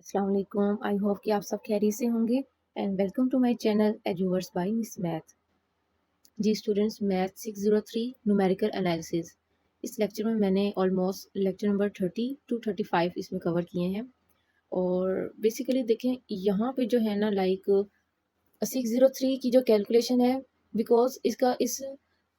अस्सलाम वालेकुम। I hope कि आप सब खैरियत से होंगे and welcome to my channel Eduverse by Miss Math. जी स्टूडेंट्स, मैथ 603 न्यूमेरिकल एनालिसिस, इस लेक्चर में मैंने ऑलमोस्ट लेक्चर नंबर 30 टू 35 इसमें कवर किए हैं। और बेसिकली देखें यहाँ पे जो है ना 603 की जो कैलकुलेशन है, बिकॉज इसका इस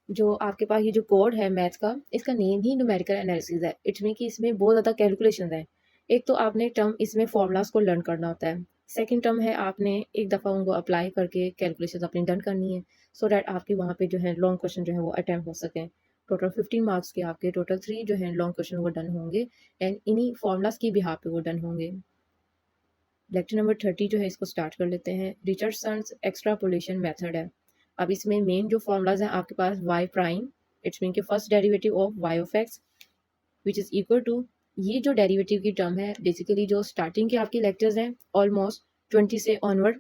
जो आपके पास ये जो कोड है मैथ का, इसका नेम ही न्यूमेरिकल एनालिसिस है। इट्स मीन कि इसमें बहुत ज़्यादा कैलकुलेशन है। एक तो आपने टर्म इसमें फॉर्मूलाज को लर्न करना होता है। सेकंड टर्म है आपने एक दफ़ा उनको अप्लाई करके कैलकुलेशन अपनी डन करनी है, सो डैट आपके वहाँ पे जो है लॉन्ग क्वेश्चन जो है वो अटैम्प्ट हो सकें। टोटल 15 मार्क्स के आपके टोटल 3 जो है लॉन्ग क्वेश्चन वो डन होंगे एंड इन्हीं फॉर्मूलाज की बिहाफ पे वो डन होंगे। लेक्चर नंबर 30 जो है इसको स्टार्ट कर लेते हैं। रिचर्डसन्स एक्सट्रापोलेशन मेथड है। अब इसमें मेन जो फॉर्मूलाज हैं आपके पास y प्राइम, इट्स मीन के first derivative of y of x which is equal to, ये जो डेरिवेटिव की टर्म है बेसिकली जो स्टार्टिंग के आपके लेक्चर्स हैं ऑलमोस्ट 20 से ऑनवर्ड,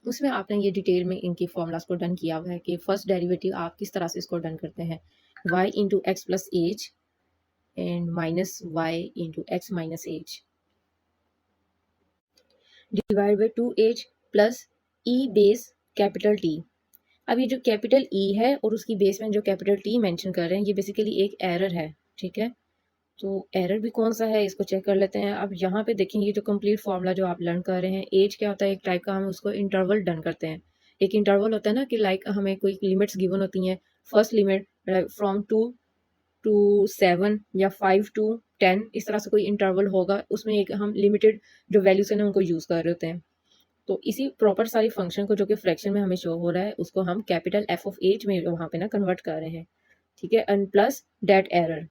उसमें आपने ये डिटेल में इनकी फॉर्मूलाज को डन किया हुआ है कि फर्स्ट डेरिवेटिव आप किस तरह से इसको डन करते हैं। y into x plus h and minus y into x minus h divide by 2h plus e base capital T. अब ये जो कैपिटल ई है और उसकी बेस में जो कैपिटल टी मेंशन कर रहे हैं, ये बेसिकली एक एरर है, ठीक है। तो एरर भी कौन सा है इसको चेक कर लेते हैं। अब यहाँ पे देखेंगे ये जो कंप्लीट फार्मूला जो आप लर्न कर रहे हैं, एज क्या होता है, एक टाइप का हम उसको इंटरवल डन करते हैं। एक इंटरवल होता है ना कि हमें कोई लिमिट्स गिवन होती हैं। फर्स्ट लिमिट फ्रॉम 2 टू 7 या 5 टू 10, इस तरह से कोई इंटरवल होगा, उसमें एक हम लिमिटेड जो वैल्यूज हैं उनको यूज़ कर रहे होते हैं। तो इसी प्रॉपर सारी फंक्शन को जो कि फ्रैक्शन में हमें शो हो रहा है, उसको हम कैपिटल एफ ऑफ एच में वहाँ पे ना कन्वर्ट कर रहे हैं, ठीक है। एंड प्लस डेट एरर,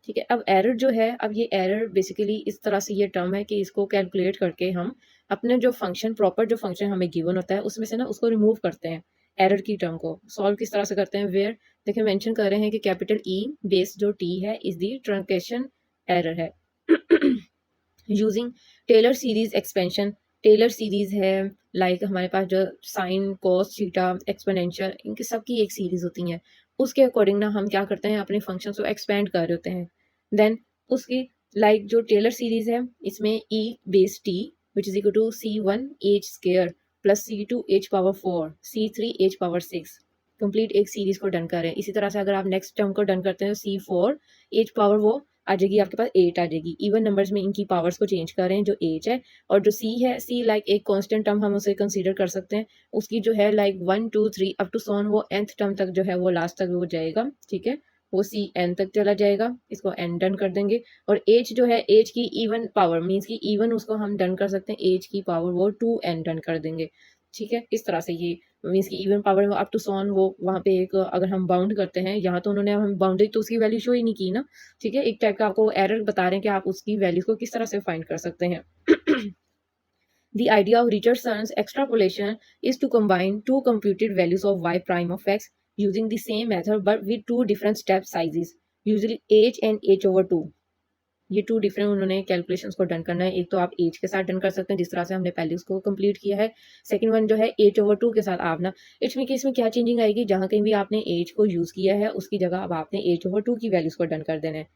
ठीक है। अब एरर जो है, अब ये एरर बेसिकली इस तरह से ये टर्म है कि इसको कैलकुलेट करके हम अपने जो फंक्शन प्रॉपर जो फंक्शन हमें गिवन होता है उसमें से ना उसको रिमूव करते हैं। एरर की टर्म को सॉल्व किस तरह से करते हैं, वेयर देखिए मेंशन कर रहे हैं कि कैपिटल ई बेस जो टी है इज दी ट्रंकेशन एरर है using Taylor series expansion. Taylor series है हमारे पास जो साइन कोस थीटा एक्सपोनेंशियल इनकी सबकी एक सीरीज होती है, उसके अकॉर्डिंग ना हम क्या करते हैं अपने फंक्शन को एक्सपेंड कर रहे होते हैं। देन उसकी जो टेलर सीरीज है इसमें E base T which is equal to C1 h square plus C2 h power 4 C3 h power 6, complete एक सीरीज को डन करें। इसी तरह से अगर आप नेक्स्ट टर्म को डन करते हैं C4 एच पावर वो आ जाएगी आपके पास 8 आ जाएगी। इवन नंबर्स में इनकी पावर्स को चेंज कर रहे हैं, जो एच है और जो सी है, सी एक कांस्टेंट टर्म हम उसे कंसीडर कर सकते हैं। उसकी जो है 1 2 3 अप टू सोन वो nth टर्म तक जो है वो लास्ट तक वो जाएगा, ठीक है। वो सी एन तक चला जाएगा, इसको एन डन कर देंगे। और एच जो है, एच की इवन पावर मीन्स की इवन उसको हम डन कर सकते हैं, एच की पावर वो 2n डन कर देंगे, ठीक है। इस तरह से ये मीन्स की इवन पावर अप टू सोन वो वहाँ पे एक अगर हम बाउंड करते हैं, यहाँ तो उन्होंने हम बाउंड्री तो उसकी वैल्यू शो ही नहीं की ना, ठीक है। एक टाइप का आपको एरर बता रहे हैं कि आप उसकी वैल्यूज को किस तरह से फाइंड कर सकते हैं। The idea of Richardson's extrapolation is to combine two computed values of y prime of x using the same method but with two different step sizes, usually h and h over 2। ये to different उन्होंने calculations को done करना है। एक तो आप as के साथ डन कर सकते हैं जिस तरह से हमने पहले उसको कंप्लीट किया है। सेकंड वन जो है एज ओवर 2 के साथ आप ना, इसमें केस में क्या चेंजिंग आएगी, जहाँ कहीं भी आपने एज को यूज़ किया है उसकी जगह अब आपने एज ओवर 2 की वैल्यूज को डन कर देना है।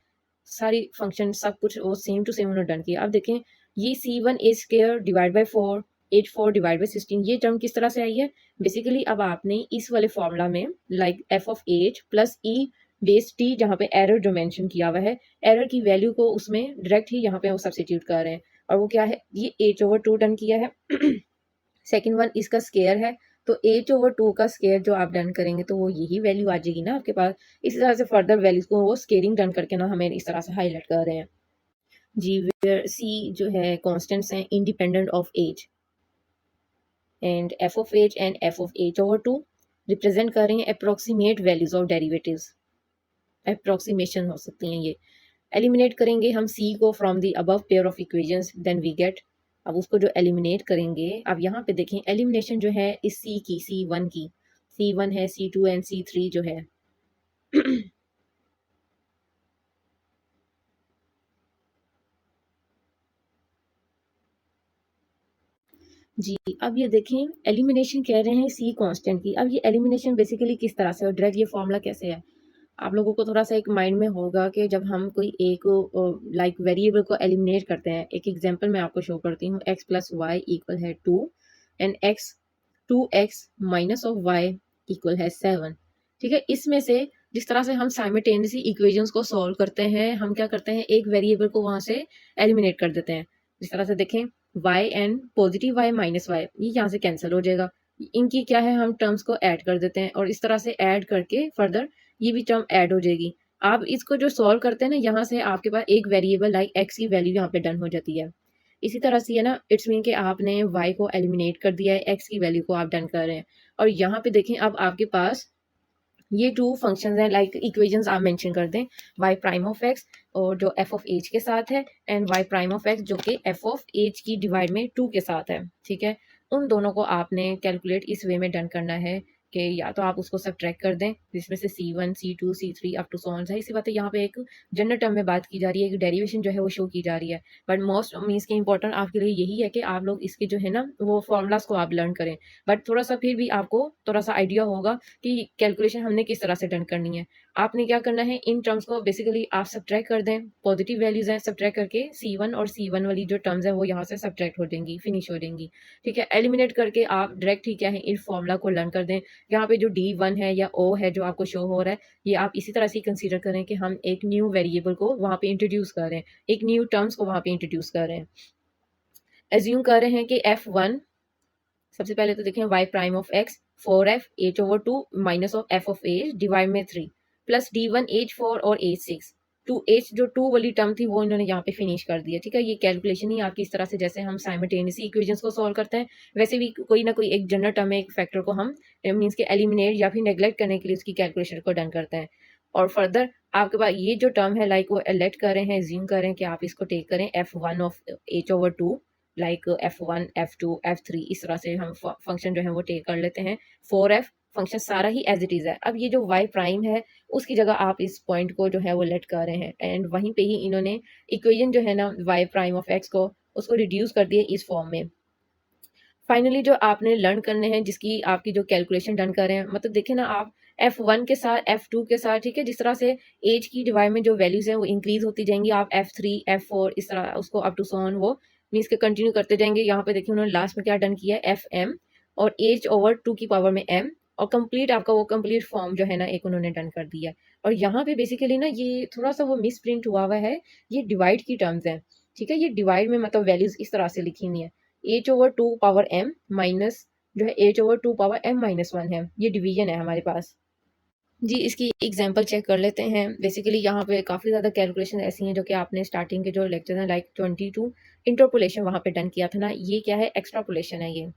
सारी फंक्शन सब कुछ वो सेम टू सेम उन्होंने डन किया। अब देखें ये C1 H square divide by 4 H 4 divide by 16, ये टर्म किस तरह से आई है। बेसिकली अब आपने इस वाले फॉर्मूला में F of H plus E base T, जहाँ पे एरर जो मेंशन किया हुआ है, एरर की वैल्यू को उसमें डायरेक्ट ही यहाँ पे वो सब्सिट्यूट कर रहे हैं। और वो क्या है, ये एच ओवर 2 डन किया है। सेकेंड वन इसका स्केयर है, तो एच ओवर 2 का स्केयर जो आप डन करेंगे तो वो यही वैल्यू आ जाएगी ना आपके पास। इसी तरह से फर्दर वैल्यूज को वो स्केलिंग डन करके ना हमें इस तरह से हाईलाइट कर रहे हैं जी। वेयर सी जो है कॉन्स्टेंट्स हैं independent of h, and F of h and F of h over 2 represent कर रहे हैं approximate values of derivatives. Approximation हो सकती हैं ये। एलिमिनेट करेंगे हम सी को from the above pair of equations, then we get. अब उसको जो एलिमिनेट करेंगे, अब यहाँ पे देखें एलिमिनेशन जो है इस सी की, C1 की, C1 है, C2 एंड C3 जो है। जी, अब ये देखें एलिमिनेशन कह रहे हैं सी कांस्टेंट की। अब ये एलिमिनेशन बेसिकली किस तरह से और डायरेक्ट ये फॉर्मूला कैसे है। आप लोगों को थोड़ा सा एक माइंड में होगा कि जब हम कोई एक लाइक वेरिएबल को एलिमिनेट करते हैं, एक एग्जांपल मैं आपको शो करती हूँ, x प्लस वाई इक्वल है 2 and x 2x minus of y equal है 7। ठीक है, इसमें से जिस तरह से हम साइमल्टेनियसली इक्वेशंस को सॉल्व करते हैं, हम क्या करते हैं, एक वेरिएबल को वहां से एलिमिनेट कर देते हैं। जिस तरह से देखें, y and positive y minus y, ये यहाँ से कैंसिल हो जाएगा। इनकी क्या है, हम टर्म्स को ऐड कर देते हैं और इस तरह से ऐड करके फर्दर ये भी टर्म ऐड हो जाएगी। आप इसको जो सॉल्व करते हैं ना, यहाँ से आपके पास एक वेरिएबल लाइक x की वैल्यू यहाँ पे डन हो जाती है। इसी तरह से है ना, इट्स मीन कि आपने y को एलिमिनेट कर दिया है, x की वैल्यू को आप डन कर रहे हैं। और यहाँ पे देखें, अब आपके पास ये टू फंक्शंस हैं, लाइक इक्वेशंस आप मेंशन कर दें, y प्राइम ऑफ x और जो f ऑफ h के साथ है, and y prime of x जो कि f ऑफ h की डिवाइड में 2 के साथ है। ठीक है, उन दोनों को आपने कैलकुलेट इस वे में डन करना है कि या तो आप उसको सब्ट्रैक्ट कर दें, जिसमें से C1 C2 C3 up to so on है। इसी बात है, यहाँ पे एक जनरल टर्म में बात की जा रही है, एक डेरिवेशन जो है वो शो की जा रही है। बट मोस्ट मीन्स के इंपॉर्टेंट आपके लिए यही है कि आप लोग इसके जो है ना वो फॉर्मूलाज को आप लर्न करें। बट थोड़ा सा फिर भी आपको थोड़ा सा आइडिया होगा कि कैलकुलेशन हमने किस तरह से डन करनी है। आपने क्या करना है, इन टर्म्स को बेसिकली आप सब्ट्रैक्ट कर दें, पॉजिटिव वैल्यूज हैं, सब्ट्रैक्ट करके C1 और C1 वाली जो टर्म्स है वो यहाँ से सब्ट्रैक्ट हो जाएंगी, फिनिश हो जाएंगी। ठीक है, एलिमिनेट करके आप डायरेक्ट ही क्या है, इस फॉर्मूला को लर्न कर दें। यहाँ पे जो D1 है या O है जो आपको शो हो रहा है, ये आप इसी तरह से कंसीडर करें कि हम एक न्यू वेरिएबल को वहाँ पे इंट्रोड्यूस कर रहे हैं, एक न्यू टर्म्स को वहाँ पे इंट्रोड्यूस कर रहे हैं। एज्यूम कर रहे हैं कि F1, सबसे पहले तो देखें y prime of x 4f h over 2 minus of f of h divide में 3 प्लस d1 h4 और h6 2h जो 2 वाली टर्म थी वो इन्होंने यहाँ पे फिनिश कर दिया। ठीक है, ये कैलकुलेशन ही आपकी इस तरह से जैसे हम साइमल्टेनियसली इक्वेशंस को सॉल्व करते हैं, वैसे भी कोई ना कोई एक जनरल टर्म में एक फैक्टर को हम मीन्स के एलिमिनेट या फिर नेग्लेक्ट करने के लिए उसकी कैलकुलेशन को डन करते हैं। और फर्दर आपके पास ये जो टर्म है लाइक वो लेट कर रहे हैं, एज्यूम कर रहे हैं कि आप इसको टेक करें f1 of h over 2 like F1 F2 F3, इस तरह से हम फंक्शन जो है वो टेक कर लेते हैं। 4f फंक्शन सारा ही एज इट इज है। अब ये जो y प्राइम है उसकी जगह आप इस पॉइंट को जो है वो लेट कर रहे हैं, एंड वहीं पे ही इन्होंने इक्वेशन जो है ना y प्राइम ऑफ x को उसको रिड्यूस कर दिए इस फॉर्म में। फाइनली जो आपने लर्न करने हैं, जिसकी आपकी जो कैलकुलेशन डन कर रहे हैं, मतलब देखें ना आप F1 के साथ F2 के साथ, ठीक है, जिस तरह से एज की डिवाइड में जो वैल्यूज हैं वो इंक्रीज होती जाएंगी, आप F3 F4 इस तरह उसको अप टू सो ऑन वो मीन्स के कंटिन्यू करते जाएंगे। यहाँ पे देखिए उन्होंने लास्ट में क्या डन किया है, FM और एज ओवर 2 की पावर में m, और कंप्लीट आपका वो कंप्लीट फॉर्म जो है ना एक उन्होंने डन कर दिया। और यहाँ पे बेसिकली ना ये थोड़ा सा वो मिस प्रिंट हुआ हुआ है, ये डिवाइड की टर्म्स है। ठीक है, ये डिवाइड में मतलब वैल्यूज इस तरह से लिखी हुई है, H over 2 power m minus जो है H over 2 power m minus 1 है, ये डिवीजन है हमारे पास। जी, इसकी एग्जांपल चेक कर लेते हैं। बेसिकली यहाँ पे काफ़ी ज़्यादा कैलकुलेशन ऐसी हैं जो कि आपने स्टार्टिंग के जो लेक्चर हैं लाइक 22 इंटरपोलेशन वहाँ पे डन किया था ना, ये क्या है, एक्स्ट्रापोलेशन है ये।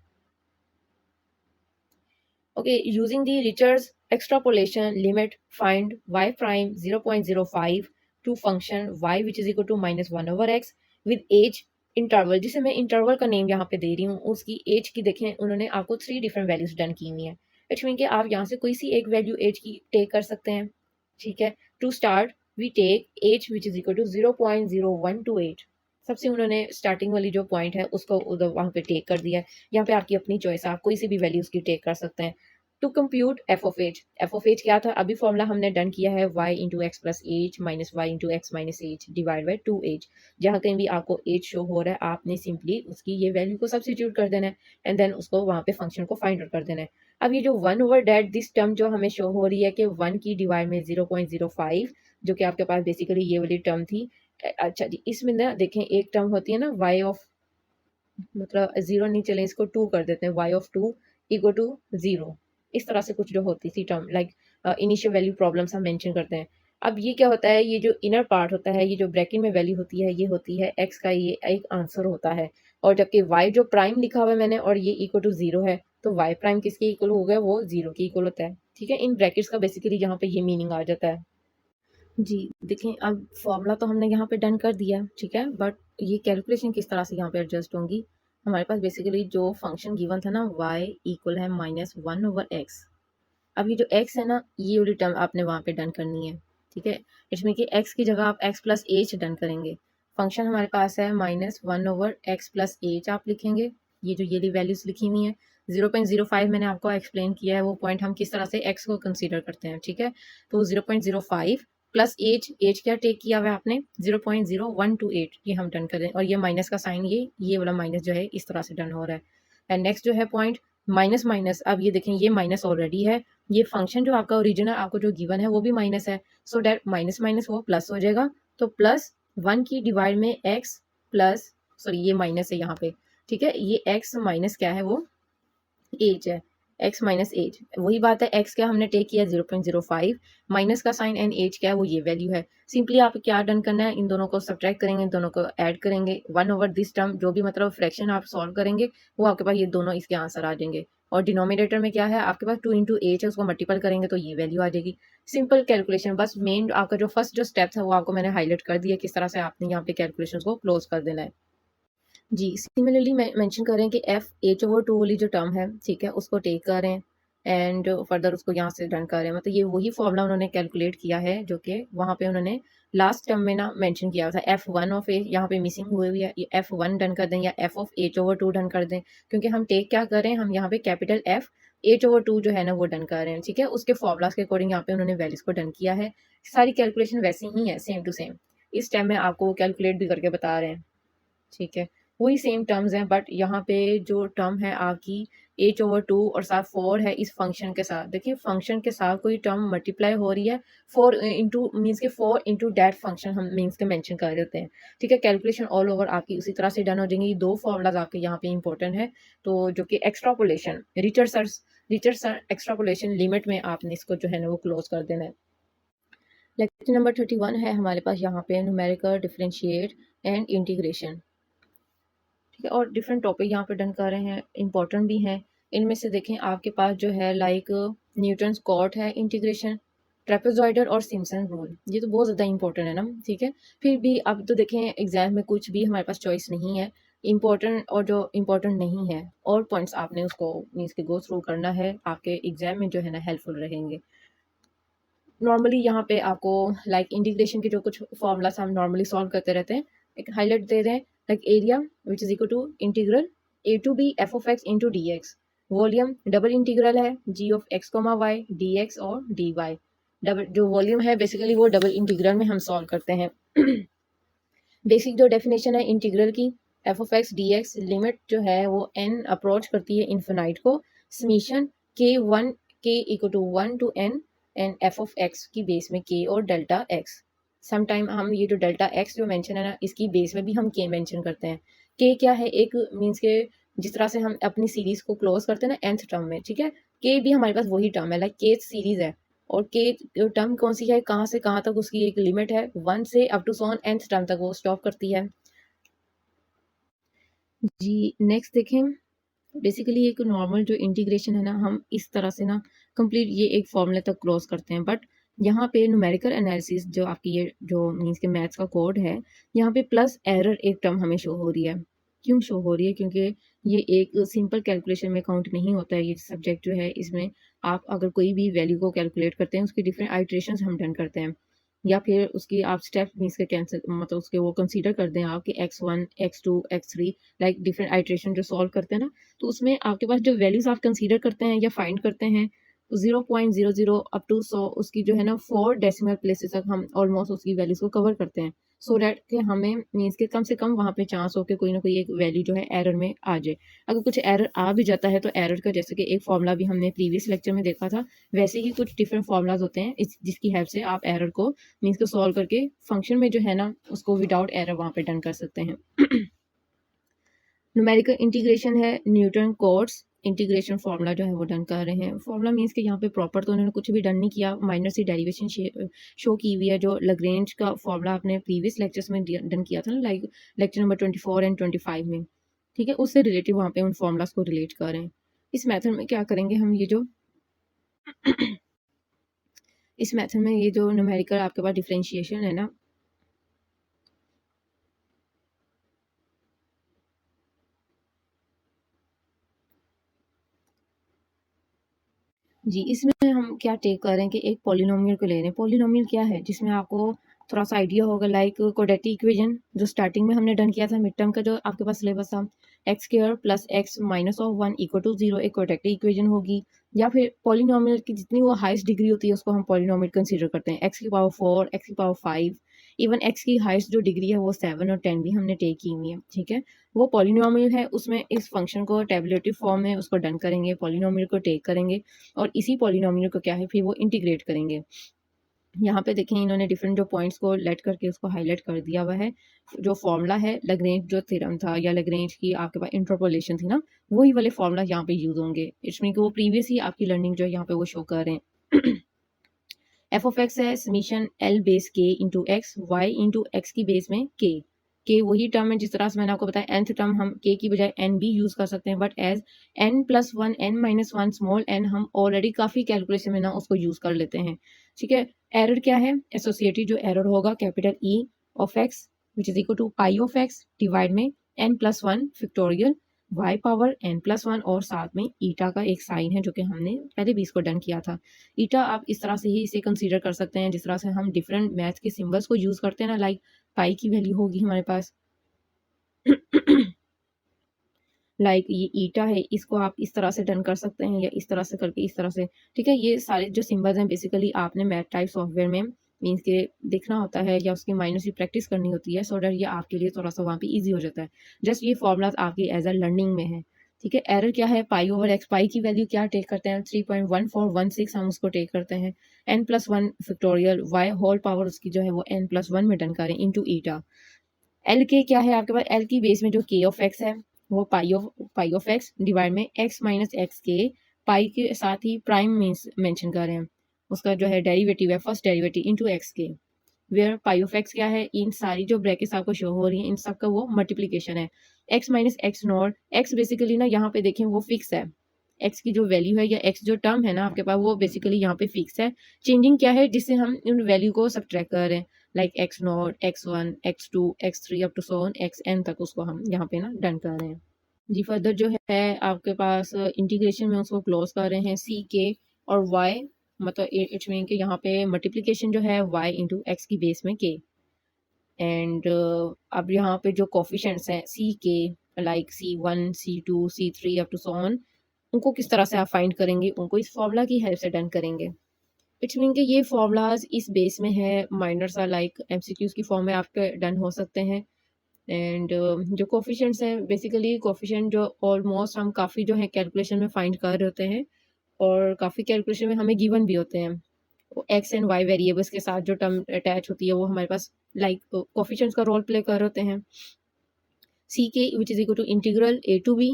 Okay, using the Richards extrapolation limit find y prime 0.05 to function y which is equal to -1 over x with h interval, जिसे मैं इंटरवल का नेम यहाँ पे दे रही हूँ। उसकी एज की देखें उन्होंने आपको 3 डिफरेंट वैल्यूज डन की हुई हैं। इट्स मीन कि आप यहाँ से कोई सी एक वैल्यू एज की टेक कर सकते हैं। ठीक है, to start we take h which is equal to 0.0128। सबसे उन्होंने स्टार्टिंग वाली जो पॉइंट है उसको उधर वहाँ पे टेक कर दिया है। यहाँ पे आपकी अपनी चॉइस है, आप कोई सी भी वैल्यूज की टेक कर सकते हैं। To compute F of h क्या था, अभी फॉर्मूला हमने डन किया है y into x plus h minus y into x minus h divide by 2h। जहाँ कहीं भी आपको एच शो हो रहा है आपने सिंपली उसकी ये वैल्यू को सब्सिट्यूट कर देना है, एंड देन उसको वहाँ पे फंक्शन को फाइंड आउट कर देना है। अब ये जो 1 ओवर डेट दिस टर्म जो हमें शो हो रही है कि 1 की डिवाइड में 0.05, जो कि आपके पास बेसिकली ये वाली टर्म थी। अच्छा जी, इसमें ना देखें एक टर्म होती है ना y ऑफ, मतलब 0 नहीं, चलें इसको 2 कर देते हैं, y ऑफ 2 इक्वल टू 0। इस तरह से कुछ जो होती थी term like initial value problems हम मेंशन करते हैं। अब ये क्या होता है, ये जो इनर पार्ट होता है, ये जो ब्रैकेट में वैल्यू होती है, ये होती है x का ये एक आंसर होता है। और जबकि y जो प्राइम लिखा हुआ है मैंने और ये इक्वल टू 0 है, तो y प्राइम किसके इक्वल हो गया, वो 0 के इक्वल होता है। ठीक है, इन ब्रैकेट्स का बेसिकली यहाँ पे ये मीनिंग आ जाता है। जी, देखें अब फॉर्मूला तो हमने यहाँ पे डन कर दिया, ठीक है, बट ये कैलकुलेशन किस तरह से यहाँ पे एडजस्ट होंगी। हमारे पास बेसिकली जो फंक्शन गिवन था ना y इक्वल है -1 ओवर x। अब ये जो x है ना, ये वाली टर्म आपने वहाँ पे डन करनी है। ठीक है, इसमें कि x की जगह आप x प्लस एच डन करेंगे। फंक्शन हमारे पास है -1 ओवर x प्लस एच आप लिखेंगे, ये जो ये वैल्यूज लिखी हुई हैं। 0.05 मैंने आपको एक्सप्लेन किया है, वो पॉइंट हम किस तरह से एक्स को कंसीडर करते हैं, ठीक है। तो 0.05 प्लस एज क्या टेक किया हुआ है आपने 0.0128, ये हम डन करें, और ये माइनस का साइन, ये वाला माइनस जो है इस तरह से डन हो रहा है। एंड नेक्स्ट जो है पॉइंट माइनस माइनस, अब ये देखें ये माइनस ऑलरेडी है, ये फंक्शन जो आपका ओरिजिनल आपको जो गिवन है वो भी माइनस है, सो डैट माइनस माइनस वो प्लस हो जाएगा। तो प्लस 1 की डिवाइड में एक्स प्लस, सॉरी ये माइनस है यहाँ पे, ठीक है, ये एक्स माइनस क्या है वो एज है, एक्स माइनस एज, वही बात है, एक्स क्या हमने टेक किया 0.05, माइनस का साइन एंड एज क्या है वो ये वैल्यू है। सिंपली आप क्या डन करना है, इन दोनों को सब्ट्रैक्ट करेंगे, इन दोनों को ऐड करेंगे, 1/दिस टर्म, जो भी मतलब फ्रैक्शन आप सॉल्व करेंगे वो आपके पास ये दोनों इसके आंसर आ जाएंगे। और डिनोमिनेटर में क्या है आपके पास 2 इंटू एच है, उसको मल्टीपल करेंगे तो ये वैल्यू आ जाएगी। सिंपल कैलकुलेशन, बस मेन आपका जो फर्स्ट जो स्टेप था वो आपको मैंने हाईलाइट कर दिया, किस तरह से आपने यहाँ पे कैलकुलेशन को क्लोज कर देना है। जी, सिमिलरली मैं मेंशन कर रहे हैं कि एफ एच ओवर टू वाली जो टर्म है, ठीक है, उसको टेक कर रहे हैं एंड फर्दर उसको यहाँ से डन कर रहे हैं, मतलब ये वही फॉर्मूला उन्होंने कैलकुलेट किया है जो कि वहाँ पे उन्होंने लास्ट टर्म में ना मेंशन किया था। एफ वन ऑफ ए यहाँ पे मिसिंग हुई है, ये एफ वन डन कर दें या F of h over two done कर दें, क्योंकि हम टेक क्या कर रहे हैं, हम यहाँ पे capital F h over two जो है ना वो डन कर रहे हैं, ठीक है, उसके फॉर्मूलाज के अकॉर्डिंग यहाँ पे उन्होंने वैल्यूज को डन किया है। सारी कैलकुलेशन वैसी ही है, सेम टू सेम, इस टाइम में आपको कैलकुलेट भी करके बता रहे हैं, ठीक है, वही सेम टर्म्स हैं, बट यहाँ पे जो टर्म है आपकी एच ओवर टू और साथ 4 है इस फंक्शन के साथ, देखिए फंक्शन के साथ कोई टर्म मल्टीप्लाई हो रही है 4 इंटू मीन्स के 4 इंटू डैट फंक्शन हम मीन्स के मेंशन कर देते हैं, ठीक है। कैलकुलेशन ऑल ओवर आपकी उसी तरह से डन हो जाएंगी। दो फॉर्मूलाज आपके यहाँ पे इंपॉर्टेंट है, तो जो कि एक्स्ट्रापोलेशन रिचर्डसन एक्स्ट्रापोलेशन लिमिट में आपने इसको जो है ना वो क्लोज कर देना है। लेक्चर नंबर 31 है हमारे पास यहाँ पे न्यूमेरिकल डिफरेंशिएट एंड इंटीग्रेशन, ठीक है, और डिफरेंट टॉपिक यहाँ पे डन कर रहे हैं, इंपॉर्टेंट भी हैं। इनमें से देखें आपके पास जो है लाइक न्यूटन्स कॉट है, इंटीग्रेशन, ट्रेपेजॉइडल और सिम्पसन रूल, ये तो बहुत ज़्यादा इंपॉर्टेंट है ना, ठीक है। फिर भी अब तो देखें एग्जाम में कुछ भी हमारे पास चॉइस नहीं है, इंपॉर्टेंट और जो इंपॉर्टेंट नहीं है और पॉइंट्स आपने उसको मीन्स के गो थ्रू करना है, आपके एग्जाम में जो है ना हेल्पफुल रहेंगे। नॉर्मली यहाँ पे आपको लाइक इंटीग्रेशन के जो कुछ फॉर्मूलास हम नॉर्मली सॉल्व करते रहते हैं, एक हाईलाइट दे रहे हैं, like area which is equal to integral a to b f of x into d x, volume double integral है g of x comma y d x और डी वाई, डबल जो वॉल्यूम है basically वो double integral में हम solve करते हैं। Basic जो डेफिनेशन है इंटीग्रल की, F of x d x limit जो है वो एन अप्रोच करती है इन्फिनाइट को, समीशन के equal to 1 to n and F of x की बेस में के और डेल्टा एक्स, समटाइम हम ये जो डेल्टा एक्स जो मेंशन है ना इसकी बेस में भी हम के मेंशन करते हैं। के क्या है, एक मीन्स के जिस तरह से हम अपनी सीरीज को क्लोज करते हैं ना nth टर्म में, ठीक है, के भी हमारे पास वही टर्म है, लाइक के सीरीज है, और के टर्म कौन सी है, कहाँ से कहाँ तक उसकी एक लिमिट है, 1 से अप टू सॉन nth टर्म तक वो स्टॉप करती है। जी नेक्स्ट देखें, बेसिकली एक नॉर्मल जो इंटीग्रेशन है ना हम इस तरह से ना कंप्लीट ये एक फॉर्मूले तक क्लोज करते हैं, बट यहाँ पे न्यूमेरिकल एनालिसिस जो आपकी ये जो मीन्स के मैथ्स का कोड है, यहाँ पे प्लस एरर एक टर्म हमें शो हो रही है। क्यों शो हो रही है, क्योंकि ये एक सिंपल कैलकुलेशन में काउंट नहीं होता है, ये सब्जेक्ट जो है इसमें आप अगर कोई भी वैल्यू को कैलकुलेट करते हैं उसकी डिफरेंट आइट्रेशन हम डन करते हैं, या फिर उसकी आप स्टेप मीन्स के कैंसिल मतलब उसके वो कंसीडर कर दें आप कि x1 x2 x3 like different iteration जो सॉल्व करते हैं ना, तो उसमें आपके पास जो वैल्यूज आप कंसीडर करते हैं या फाइंड करते हैं 0.00 अप टू 100 उसकी जो है ना 4 डेसिमल प्लेसेस तक हम ऑलमोस्ट उसकी वैल्यूज को कवर करते हैं, सो डैट कि हमें मीन्स के कम से कम वहाँ पे चांस हो कि कोई ना कोई एक वैल्यू जो है एरर में आ जाए। अगर कुछ एरर आ भी जाता है तो एरर का जैसे कि एक फॉर्मूला भी हमने प्रीवियस लेक्चर में देखा था, वैसे ही कुछ डिफरेंट फॉर्मूलाज होते हैं जिसकी हेल्प से आप एरर को मीन्स को सॉल्व करके फंक्शन में जो है ना उसको विदाउट एरर वहाँ पे डन कर सकते हैं। न्यूमेरिकल इंटीग्रेशन है, न्यूटन कोट्स इंटीग्रेशन फार्मूला जो है वो डन कर रहे हैं। फार्मूला मीन्स कि यहाँ पे प्रॉपर तो उन्होंने कुछ भी डन नहीं किया, माइनर सी डेरिवेशन शो की हुई है, जो लग्रेंज का फार्मूला आपने प्रीवियस लेक्चर्स में डन किया था ना, लाइक लेक्चर नंबर 24 एंड 25 में, ठीक है, उससे रिलेटिव वहाँ पे उन फार्मूलाज को रिलेट कर रहे हैं। इस मेथड में क्या करेंगे हम, ये जो इस मेथड में ये जो न्यूमेरिकल आपके पास डिफरेंशिएशन है ना, जी इसमें हम क्या टेक कर रहे हैं कि एक पॉलिनोमियल को ले रहे हैं। पॉलिनोमियल क्या है, जिसमें आपको थोड़ा सा आइडिया होगा, लाइक क्वाड्रेटिक इक्वेशन जो स्टार्टिंग में हमने डन किया था मिड टर्म का जो आपके पास सिलेबस था, x square plus x minus of 1 equal to 0 एक क्वाड्रेटिक इक्वेशन होगी। या फिर पॉलिनोमियल की जितनी वो हाईएस्ट डिग्री होती है उसको हम पॉलिनोमियल कंसीडर करते हैं, एक्स की पावर 4, एक्स की पावर 5, इवन एक्स की हाईएस्ट जो डिग्री है वो 7 और 10 भी हमने टेक की हुई है, ठीक है। वो पॉलिनोमियल है, उसमें इस फंक्शन को टेबुलेटिव फॉर्म में उसको डन करेंगे, पॉलिनोमियल को टेक करेंगे और इसी पॉलिनोमियल को क्या है फिर वो इंटीग्रेट करेंगे। यहाँ पे देखें इन्होंने डिफरेंट जो पॉइंट्स को लेट करके उसको हाईलाइट कर दिया हुआ है। जो फॉर्मूला है लैग्रेंज जो थ्योरम था या लैग्रेंज की आपके पास इंटरपोलेशन थी ना, वही वाले फॉर्मूला यहाँ पे यूज होंगे। इट्स मीन कि वो प्रीवियस ही आपकी लर्निंग जो है यहाँ पे वो शो कर रहे हैं। एफ ऑफ एक्स है समीशन एल बेस के into x y into x की बेस में के वही टर्म है जिस तरह से मैंने आपको बताया nth टर्म हम के की बजाय एन भी यूज कर सकते हैं, but h n plus one n minus one small n हम ऑलरेडी काफी कैलकुलेशन में ना उसको यूज कर लेते हैं, ठीक है। एरर क्या है, एसोसिएटेड जो एरर होगा capital E of x which is equal to pi of x divide में n plus one factorial y power n plus one और साथ में ईटा का एक साइन है जो कि हमने पहले भी इसको डन किया था। ईटा आप इस तरह से ही इसे कंसीडर कर सकते हैं जिस तरह से हम डिफरेंट मैथ के सिंबल्स को यूज करते हैं ना, लाइक पाई की वैल्यू होगी हमारे पास लाइक ये ईटा है, इसको आप इस तरह से डन कर सकते हैं या इस तरह से करके इस तरह से, ठीक है। ये सारे जो सिंबल्स हैं बेसिकली आपने मैथ टाइप सॉफ्टवेयर में मीन्स के देखना होता है या उसकी माइनस की प्रैक्टिस करनी होती है, सो दैट ये आपके लिए थोड़ा सा वहाँ पे ईजी हो जाता है। जस्ट ये फॉर्मूलाज आपकी एज अ लर्निंग में है, ठीक है। एरर क्या है, पाई ओवर एक्स, पाई की वैल्यू क्या टेक करते हैं 3.1416 हम उसको टेक करते हैं, n plus one factorial y whole power उसकी जो है वो n प्लस वन में डन करें इंटू ईटा। एल के क्या है आपके पास, एल की बेस में जो के ऑफ एक्स है वो पाई ऑफ एक्स डिवाइड में एक्स माइनस एक्स के, पाई के साथ ही प्राइम मीन्स मेंशन कर रहे हैं, उसका जो है डेरिवेटिव है फर्स्ट डेरिवेटिव इनटू एक्स के, वेयर पाई ऑफ एक्स क्या है, इन सारी जो ब्रैकेट्स आपको शो हो रही हैं इन सब का वो मल्टीप्लीकेशन है। X minus x naught, x basically ना यहाँ पे देखें वो फिक्स है, एक्स की जो वैल्यू है या एक्स जो टर्म है ना आपके पास वो बेसिकली यहाँ पे फिक्स है। चेंजिंग क्या है जिससे हम इन वैल्यू को सब्ट्रैक्ट कर रहे हैं, like x naught, x one, x two, x three up to so on x n तक उसको हम यहाँ पे ना डन कर रहे हैं। जी फर्दर जो है आपके पास इंटीग्रेशन में उसको क्लोज कर रहे हैं सी के और वाई, मतलब इट्स मीन कि यहाँ पे मल्टीप्लिकेशन जो है वाई इंटू एक्स की बेस में के, एंड अब यहाँ पे जो कोफिशेंट्स हैं सी के like C1 C2 C3 up to so on, उनको किस तरह से आप फाइंड करेंगे, उनको इस फॉर्मूला की हेल्प से डन करेंगे। इट्स मीन कि ये फॉर्मूलाज इस बेस में है, माइनर सा लाइक एमसीक्यूज की फॉर्म में आपके डन हो सकते हैं। एंड जो कोफिशेंट्स हैं बेसिकली कोफिशेंट जो ऑलमोस्ट हम काफ़ी जो है कैलकुलेशन में फाइंड कर रहे होते हैं और काफ़ी कैलकुलेशन में हमें गिवन भी होते हैं। एक्स एंड वाई वेरिएबल्स के साथ जो टर्म अटैच होती है वो हमारे पास लाइक कोफिशेंट्स का रोल प्ले कर रहे होते हैं। सी k which is equal to integral a to b,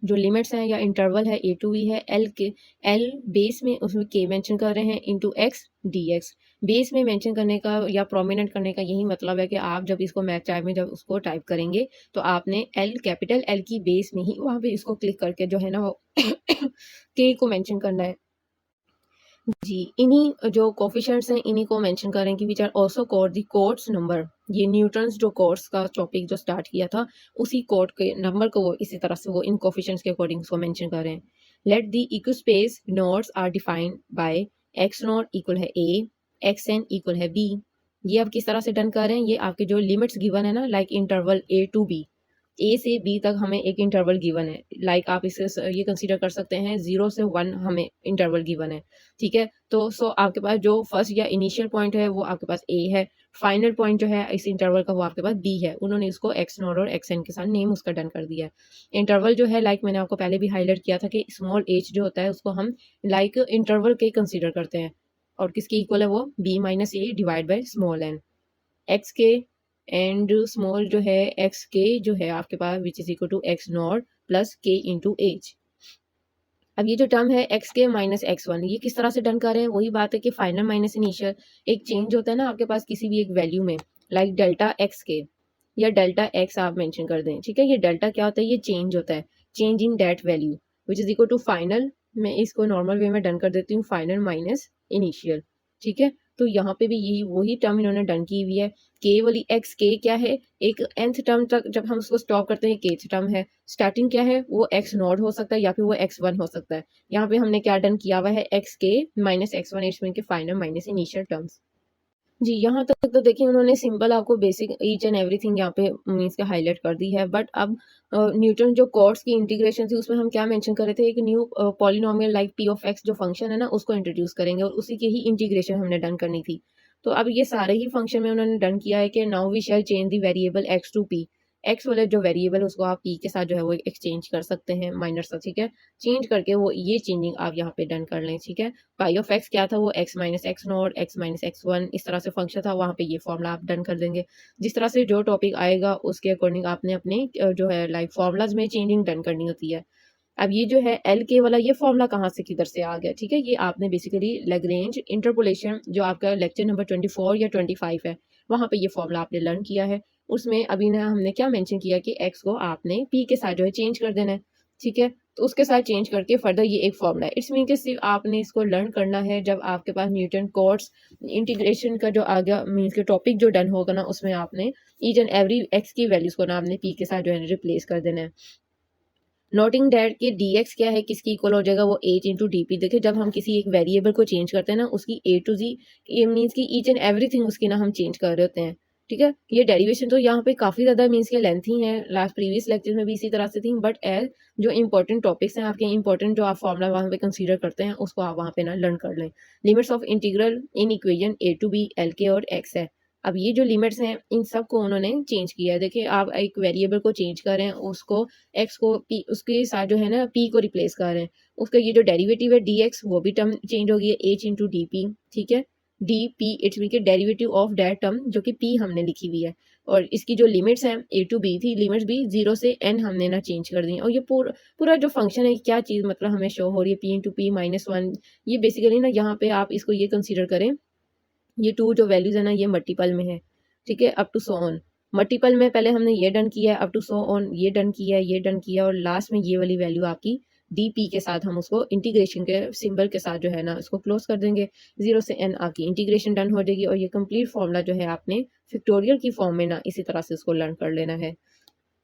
जो लिमिट्स हैं या इंटरवल है ए टू बी है, एल के एल बेस में उसमें के मेंशन कर रहे हैं into x d x. Base में मेंशन करने का या प्रोमिनेंट करने का यही मतलब है कि आप जब इसको मैथ टाइप में जब उसको टाइप करेंगे तो आपने एल कैपिटल एल की बेस में ही वहाँ पे इसको क्लिक करके जो है ना वो के को मेंशन करना है। जी इन्हीं जो कोफिशिएंट्स हैं इन्हीं को मेंशन करें कि which are also called the Cotes number. ये न्यूटन्स जो कोट्स का टॉपिक जो स्टार्ट किया था उसी कोट के नंबर को वो इसी तरह से वो इन कोफिशिएंट्स के अकॉर्डिंग उसको मेंशन करें। Let the equispaced nodes are defined by x naught equal है ए, एक्स एन इक्वल है बी। ये अब किस तरह से डन कर रहे हैं, ये आपके जो लिमिट्स गिवन है ना like interval a to b, a से बी तक हमें एक इंटरवल गिवन है, लाइक आप इसे ये कंसीडर कर सकते हैं 0 से 1 हमें इंटरवल गिवन है, ठीक है। तो सो आपके पास जो फर्स्ट या इनिशियल पॉइंट है वो आपके पास ए है, फाइनल पॉइंट जो है इस इंटरवल का वो आपके पास बी है। उन्होंने इसको एक्स नोड और एक्स एन के साथ नेम उसका डन कर दिया है। इंटरवल जो है लाइक मैंने आपको पहले भी हाईलाइट किया था कि स्मॉल एच जो होता है उसको हम लाइक इंटरवल के कंसीडर करते हैं और किसके इक्वल है वो b minus a divide by small n, x k and small जो है एक्स के जो है आपके पास which is equal to x naught plus k into h. अब ये जो टर्म है एक्स के माइनस एक्स वन, ये किस तरह से डन कर रहे हैं, वही बात है कि फाइनल माइनस इनिशियल एक चेंज होता है ना आपके पास किसी भी एक वैल्यू में, लाइक डेल्टा एक्स के या डेल्टा एक्स आप मेंशन कर दें, ठीक है। ये डेल्टा क्या होता है, ये चेंज होता है, change in that value which is equal to final, मैं इसको नॉर्मल वे में डन कर देती हूँ फाइनल माइनस इनिशियल, ठीक है। तो यहाँ पे भी यही वही टर्म इन्होंने डन की हुई है। के वाली एक्स के क्या है, एक nth टर्म तक जब हम उसको स्टॉप करते हैं kth टर्म है, स्टार्टिंग क्या है वो एक्स नॉट हो सकता है या फिर वो एक्स वन हो सकता है। यहाँ पे हमने क्या डन किया हुआ है एक्स के माइनस एक्स वन, इसमें के फाइनल माइनस इनिशियल टर्म्स। जी, यहाँ तक तो देखिए उन्होंने सिंपल आपको बेसिक ईच एंड एवरीथिंग यहाँ पे मीन्स के हाइलाइट कर दी है। बट अब न्यूटन जो कॉर्ड्स की इंटीग्रेशन थी उसमें हम क्या मेंशन कर रहे थे, एक new polynomial like P of x जो फंक्शन है ना उसको इंट्रोड्यूस करेंगे और उसी की ही इंटीग्रेशन हमने डन करनी थी। तो अब ये सारे ही फंक्शन में उन्होंने डन किया है कि now we shall change the variable x to p. X वाले जो वेरिएबल उसको आप पी के साथ जो है वो एक्सचेंज कर सकते हैं माइनर सा, ठीक है। चेंज करके वो ये चेंजिंग आप यहाँ पे डन कर लें, ठीक है। पाई ऑफ एक्स क्या था, वो x minus x naught, x minus x one, इस तरह से फंक्शन था, वहाँ पे ये फॉर्मूला आप डन कर देंगे। जिस तरह से जो टॉपिक आएगा उसके अकॉर्डिंग आपने अपने जो है लाइक फॉर्मूलाज में चेंजिंग डन करनी होती है। अब ये जो है एल के वाला ये फॉर्मूला कहाँ से किधर से आ गया, ठीक है। ये आपने बेसिकली लैग्रेंज इंटरपोलेशन जो आपका लेक्चर नंबर 24 या 25 है वहाँ पे ये फॉर्मूला आपने लर्न किया है। उसमें अभी ना हमने क्या मेंशन किया कि एक्स को आपने पी के साथ जो है चेंज कर देना है, ठीक है। तो उसके साथ चेंज करके फर्दर ये एक फॉर्मूला है। इट्स मीन कि सिर्फ आपने इसको लर्न करना है जब आपके पास न्यूटन कॉर्ड्स इंटीग्रेशन का जो आगे मीन्स के टॉपिक जो डन होगा ना उसमें आपने ईच एंड एवरी एक्स की वैल्यूज को ना आपने पी के साथ जो है रिप्लेस कर देना है। नोटिंग डैट कि डी एक्स क्या है, किसकी इक्वल हो जाएगा, वो एच इंटू डी पी। देखिए जब हम किसी एक वेरिएबल को चेंज करते हैं ना उसकी ए टू जी, ये मीन्स की ईच एंड एवरीथिंग उसकी ना हम चेंज कर रहे होते हैं, ठीक है। ये डेरिवेशन तो यहाँ पे काफ़ी ज़्यादा मीन्स के लेंथी है, लास्ट प्रीवियस लेक्चर में भी इसी तरह से थी। बट एज जो इंपॉर्टेंट टॉपिक्स हैं आपके, इंपॉर्टेंट जो आप फॉर्मूला वहाँ पे कंसीडर करते हैं उसको आप वहाँ पे ना लर्न कर लें। Limits of integral in equation a to b l k और एक्स है। अब ये जो लिमिट्स हैं इन सब को उन्होंने चेंज किया है। देखिए आप एक वेरिएबल को चेंज कर रहे हैं, उसको एक्स को पी उसके साथ जो है ना पी को रिप्लेस कर रहे हैं, उसका ये जो डेरिवेटिव है डी एक्स वो भी टर्म चेंज हो गई है, एच इंटू डी पी, ठीक है। डी पी इट्स मीन के डेरिवेटिव ऑफ दैट टर्म जो कि पी हमने लिखी हुई है। और इसकी जो लिमिट्स हैं ए टू बी थी, लिमिट्स भी 0 से n हमने ना चेंज कर दी। और ये पूरा पूरा जो फंक्शन है क्या चीज़ मतलब हमें शो हो रही है, P into p minus one. ये बेसिकली ना यहाँ पे आप इसको ये कंसिडर करें, ये टू जो वैल्यूज है ना ये मल्टीपल में है, ठीक है। Up to so on multiple में पहले हमने ये डन किया है, अप टू सो ऑन ये डन किया है, ये डन किया, और लास्ट में ये वाली वैल्यू आपकी डी पी के साथ हम उसको इंटीग्रेशन के सिंबल के साथ जो है ना इसको क्लोज कर देंगे। 0 से n आपकी इंटीग्रेशन डन हो जाएगी और ये कंप्लीट फॉर्मूला जो है आपने फिक्टोरियल की फॉर्म में ना इसी तरह से इसको लर्न कर लेना है।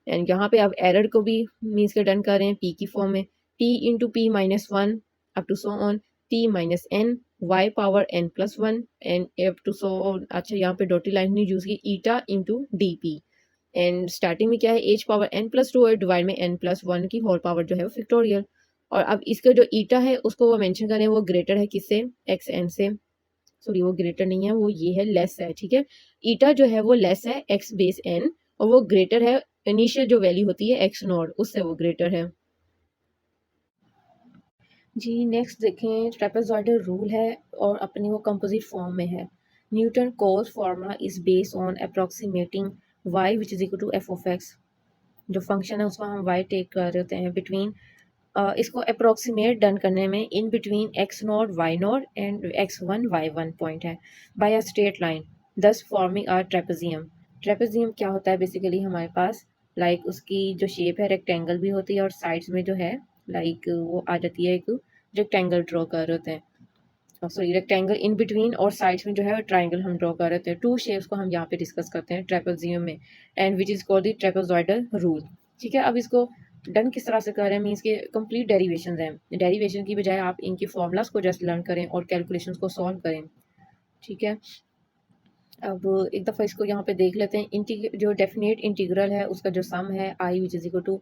एंड यहाँ पे आप एरर को भी मीन्स के डन कर रहे हैं पी की फॉर्म में, t into p minus one up to so on t minus n y power n plus one and up to so on. अच्छा यहाँ पे डॉटी लाइन नहीं यूज की, eta into d p. And starting में क्या है, h power n plus two और divide में एन प्लस वन की होल पावर जो है वो फिक्टोरियल। और अब इसका जो ईटा है उसको वो मेंशन करें, वो ग्रेटर है किससे, एक्स एन से। सॉरी वो ग्रेटर नहीं है, वो ये है लेस है, ठीक है। ईटा जो है वो लेस है एक्स बेस एन और वो ग्रेटर है इनिशियल जो वैल्यू होती है एक्स नॉट उससे वो ग्रेटर है। जी नेक्स्ट देखें, ट्रेपेजॉइडल रूल है और अपनी वो कंपोजिट फॉर्म में है। Newton Cotes formula is based on approximating y which is equal to f of x. जो फंक्शन है उसको हम वाई टेक कर रहे होते हैं बिटवीन, इसको अप्रोक्सीमेट डन करने में in between x naught y naught and x one y one point है by a straight line thus forming are trapezium. Trapezium क्या होता है, बेसिकली हमारे पास लाइक उसकी जो शेप है रेक्टेंगल भी होती है और साइड्स में जो है लाइक वो आ जाती है, एक रेक्टेंगल ड्रॉ कर रहे होते हैं, सॉरी रेक्टेंगल इन बिटवीन, और साइड्स में जो है ट्राइंगल हम ड्रॉ कर रहे होते हैं। टू शेप्स को हम यहाँ पे डिस्कस करते हैं ट्रेपेजियम में, and which is called the trapezoidal rule, ठीक है। अब इसको डन किस तरह से कर रहे हैं, मीन्स के कंप्लीट डेरिवेशन हैं, डेरिवेशन की बजाय आप इनकी फॉर्मूलाज को जस्ट लर्न करें और कैलकुलेशंस को सॉल्व करें, ठीक है। अब एक दफ़ा इसको यहाँ पे देख लेते हैं। जो डेफिनेट इंटीग्रल है उसका जो सम है I which is equal to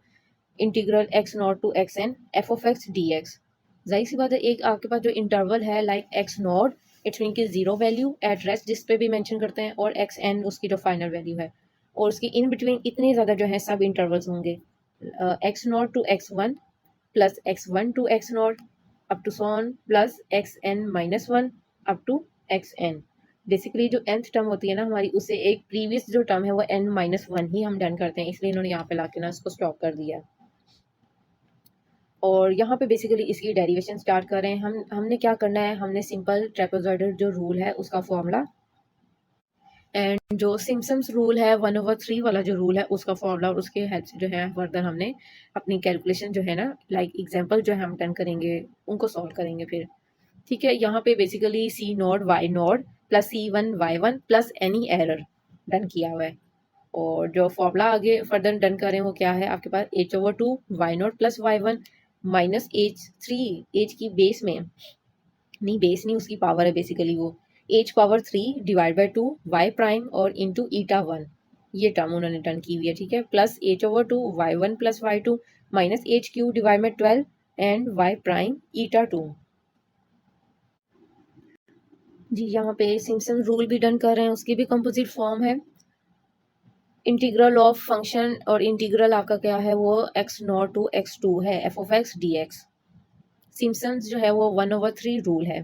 integral x naught to x n f of x d x. जाहिर सी बात है एक आपके पास जो इंटरवल है like x not it's mean की जीरो वैल्यू एट रेस्ट जिस पे भी मेंशन करते हैं, और एक्स एन उसकी जो फाइनल वैल्यू है, और उसकी इन बिटवीन इतने ज़्यादा जो है सब इंटरवल्स होंगे, x naught to x one plus x one to x naught up to so on plus x n minus one up to x n. Basically जो nth टर्म होती है ना हमारी, उससे एक प्रीवियस जो टर्म है वो n माइनस वन ही हम डन करते हैं, इसलिए इन्होंने यहाँ पे लाके ना इसको स्टॉप कर दिया। और यहाँ पे बेसिकली इसकी डेरिवेशन स्टार्ट कर रहे हैं। हमने क्या करना है, हमने सिंपल ट्रेपेजॉइडल जो रूल है उसका फॉर्मूला, एंड जो सिम्पसन्स रूल है 1/3 वाला जो रूल है उसका फॉर्मूला, और उसके हेल्प से जो है फर्दर हमने अपनी कैलकुलेशन जो है ना लाइक एग्जांपल जो है हम डन करेंगे उनको सॉल्व करेंगे फिर, ठीक है। यहाँ पे basically c naught y naught plus c one y one plus any error done किया हुआ है, और जो फॉर्मूला आगे फर्दर डन करें वो क्या है आपके पास, h over two y naught plus y one minus h three, h की बेस में नहीं, बेस नहीं उसकी पावर है बेसिकली वो, h power 3 divide by 2 y prime और इंटू ईटा 1, ये टर्म उन्होंने डन की हुई है, ठीक है। Plus h over 2 y 1 plus y 2 minus h q divide by 12 and y prime eta 2। जी यहाँ पे सिम्पसन रूल भी डन कर रहे हैं, उसकी भी कंपोजिट फॉर्म है। इंटीग्रल ऑफ फंक्शन और इंटीग्रल आपका क्या है वो x naught to x two है f of x d x. Simpson's जो है वो 1/3 रूल है,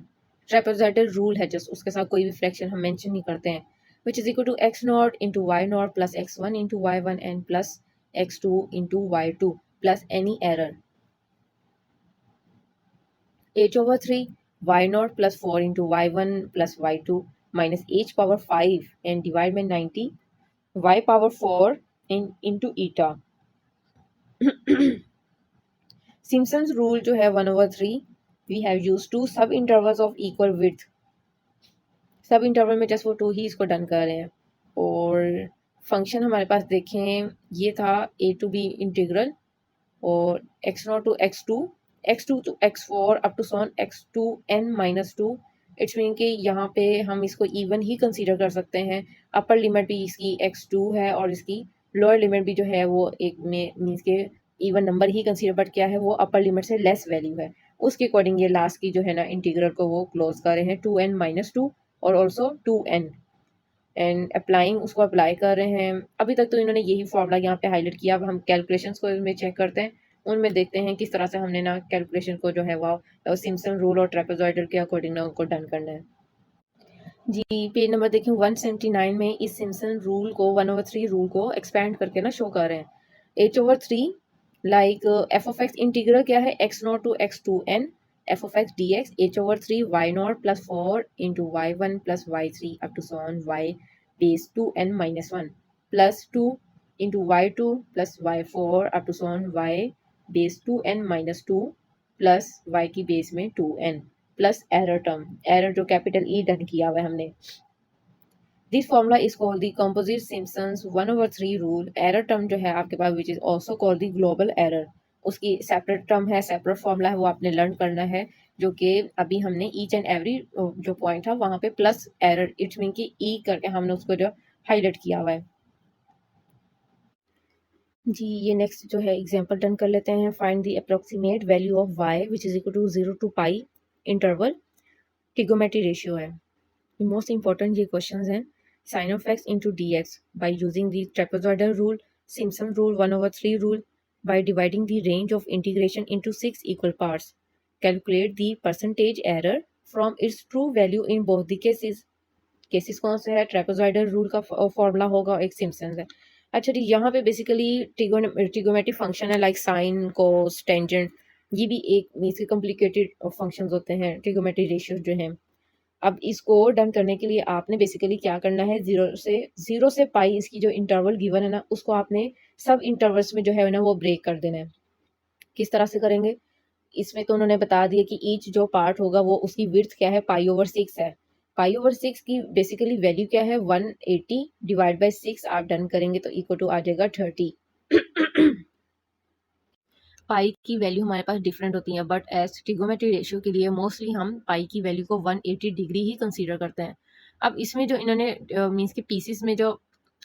ट्रेपेजॉइडल रूल है, जस्ट उसके साथ कोई भी फ्रैक्शन हम मेंशन नहीं करते हैं। Which is equal to x naught into y naught plus x one into y one and plus x two into y two plus any error h/3 y naught plus 4 into y1 plus y2 minus h power 5 and divide by 90 y power 4 into eta। Simpson's rule जो है 1/3 we have used two sub intervals of equal width। सब interval में just वो to ही इसको done कर रहे हैं। और फंक्शन हमारे पास देखें ये था a to b इंटीग्रल और x0 to x2 x2 to x4 up to so on x2n-2। It's mean कि यहाँ पे हम इसको इवन ही कंसीडर कर सकते हैं। अपर लिमिट भी इसकी x2 है और इसकी लोअर लिमिट भी जो है वो एक में मीन्स के even number he consider, but क्या है वो अपर लिमिट से लेस वैल्यू है। उसके अकॉर्डिंग ये लास्ट की जो है ना इंटीग्रल को वो क्लोज कर रहे हैं 2n-2 और ऑल्सो 2n एंड अप्लाइंग उसको अप्लाई कर रहे हैं। अभी तक तो इन्होंने यही फॉर्मूला यहाँ पे हाईलाइट किया। अब हम कैलकुलेशंस को इसमें चेक करते हैं, उनमें देखते हैं किस तरह से हमने ना कैलकुलेशन को जो है वो सिम्पसन रूल और ट्रेपेजॉइडल के अकॉर्डिंग ना उनको डन करना है। जी पेज नंबर देखें 179 में इस सिम्पसन रूल को 1/3 रूल को एक्सपैंड करके ना शो कर रहे हैं। h/3 like f of x integral क्या है x0 to x2n f of x d x h/3 y0 plus 4 into y1 plus y3 up to so on y base 2n-1 plus 2 into y2 plus y4 up to so on y base 2n-2 plus y की base में 2n plus error term, error जो capital E done किया हुआ है हमने। This formula is called the composite Simpson's 1/3 rule. Error term जो है आपके पास which is also called the global error, उसकी सेपरेट टर्म है, सेपरेट फॉर्मूला है, वो आपने लर्न करना है। जो कि अभी हमने ईच एंड एवरी जो पॉइंट था वहाँ पे प्लस एरर इट्स मीन की ई करके हमने उसको जो हाईलाइट किया हुआ है। जी ये नेक्स्ट जो है एग्जांपल डन कर लेते हैं। Find the approximate value of y which is equal to 0 to pi interval trigonometry ratio है। मोस्ट इंपॉर्टेंट ये क्वेश्चंस हैं। Sine of x into d x by using the trapezoidal rule, Simpson rule 1/3 rule, by dividing the range of integration into 6 equal parts. Calculate the percentage error from its true value in both the cases. Cases कौन से है? Trapezoidal rule का formula होगा, एक Simpson है। अच्छा जी यहाँ पे बेसिकली ट्रिगोमेट्रिक फंक्शन है लाइक साइन कोस टेंजेंट, ये भी एक मीन्स के कॉम्प्लिकेटेड फंक्शंस होते हैं ट्रिगोमेट्रिक रेशियो जो हैं। अब इसको डन करने के लिए आपने बेसिकली क्या करना है, जीरो से पाई इसकी जो इंटरवल गिवन है ना उसको आपने सब इंटरवल्स में जो है ना वो ब्रेक कर देना है। किस तरह से करेंगे इसमें तो उन्होंने बता दिया कि ईच जो पार्ट होगा वो उसकी विड्थ क्या है π/6 है। π/6 की बेसिकली वैल्यू क्या है 180 डिवाइड बाई 6 आप डन करेंगे तो इक्वल टू आ जाएगा 30। पाई की वैल्यू हमारे पास डिफरेंट होती है बट एज ट्रिगोमेट्री रेशियो के लिए मोस्टली हम पाई की वैल्यू को 180 डिग्री ही कंसीडर करते हैं। अब इसमें जो इन्होंने मीन्स के पीसीस में जो